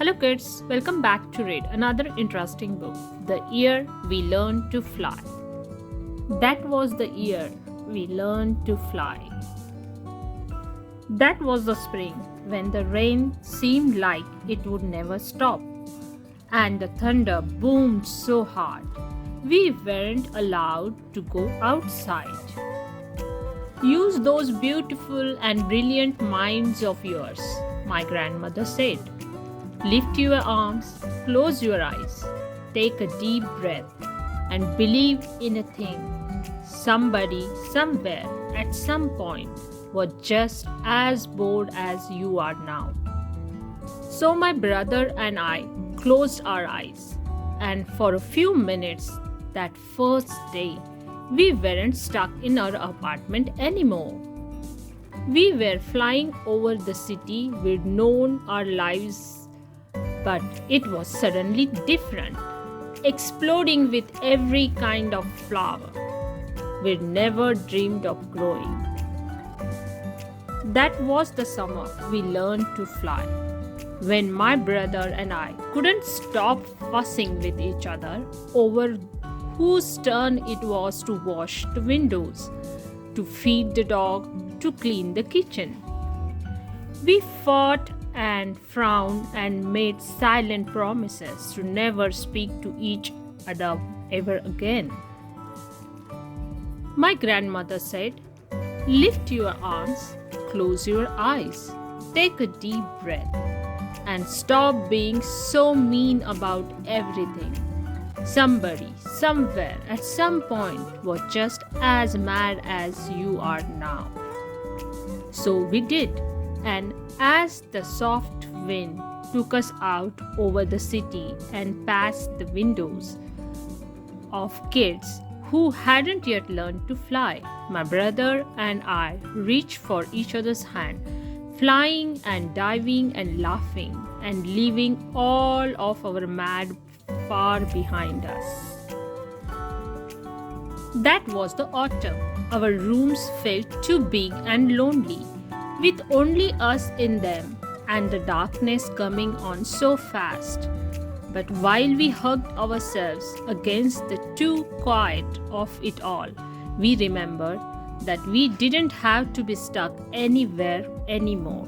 Hello kids, welcome back to read another interesting book, The Year We Learned to Fly. That was the year we learned to fly. That was the spring when the rain seemed like it would never stop and the thunder boomed so hard we weren't allowed to go outside. Use those beautiful and brilliant minds of yours, my grandmother said. Lift your arms, close your eyes, take a deep breath, and believe in a thing. Somebody, somewhere, at some point, was just as bored as you are now. So my brother and I closed our eyes, and for a few minutes that first day, we weren't stuck in our apartment anymore. We were flying over the city we'd known our lives, but it was suddenly different, exploding with every kind of flower we'd never dreamed of growing. That was the summer we learned to fly, when my brother and I couldn't stop fussing with each other over whose turn it was to wash the windows, to feed the dog, to clean the kitchen. We fought and frowned and made silent promises to never speak to each other ever again. My grandmother said, "Lift your arms, close your eyes, take a deep breath, and stop being so mean about everything. Somebody, somewhere, at some point was just as mad as you are now." So we did, and as the soft wind took us out over the city and past the windows of kids who hadn't yet learned to fly, my brother and I reached for each other's hand, flying and diving and laughing and leaving all of our mad far behind us. That was the autumn. Our rooms felt too big and lonely, with only us in them and the darkness coming on so fast. But while we hugged ourselves against the too quiet of it all, we remembered that we didn't have to be stuck anywhere anymore.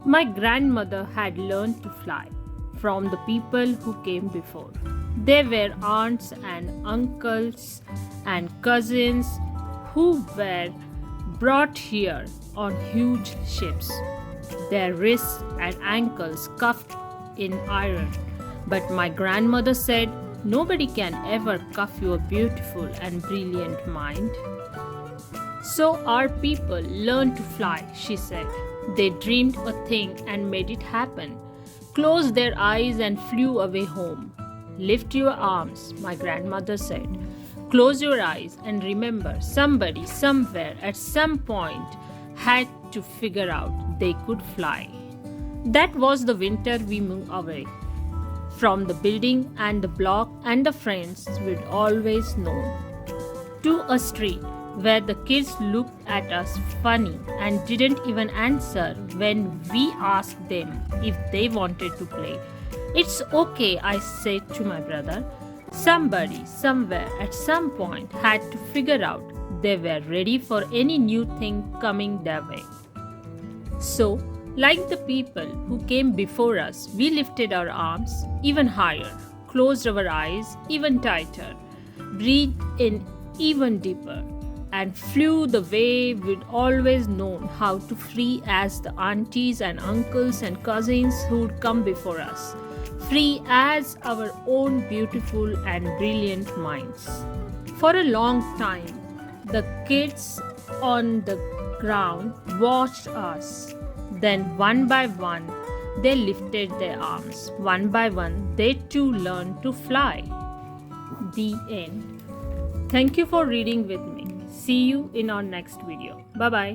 My grandmother had learned to fly from the people who came before. They were aunts and uncles and cousins who were brought here on huge ships, their wrists and ankles cuffed in iron. But my grandmother said, "Nobody can ever cuff your beautiful and brilliant mind." So our people learned to fly, she said. They dreamed a thing and made it happen, closed their eyes and flew away home. Lift your arms, my grandmother said. Close your eyes and remember, somebody, somewhere, at some point had to figure out they could fly. That was the winter we moved away from the building and the block and the friends we'd always known, to a street where the kids looked at us funny and didn't even answer when we asked them if they wanted to play. "It's okay," I said to my brother. Somebody, somewhere, at some point had to figure out they were ready for any new thing coming their way. So, like the people who came before us, we lifted our arms even higher, closed our eyes even tighter, breathed in even deeper, and flew the way we'd always known how to flee as the aunties and uncles and cousins who'd come before us, free as our own beautiful and brilliant minds. For a long time, the kids on the ground watched us. Then one by one, they lifted their arms. One by one, they too learned to fly. The end. Thank you for reading with me. See you in our next video. Bye-bye.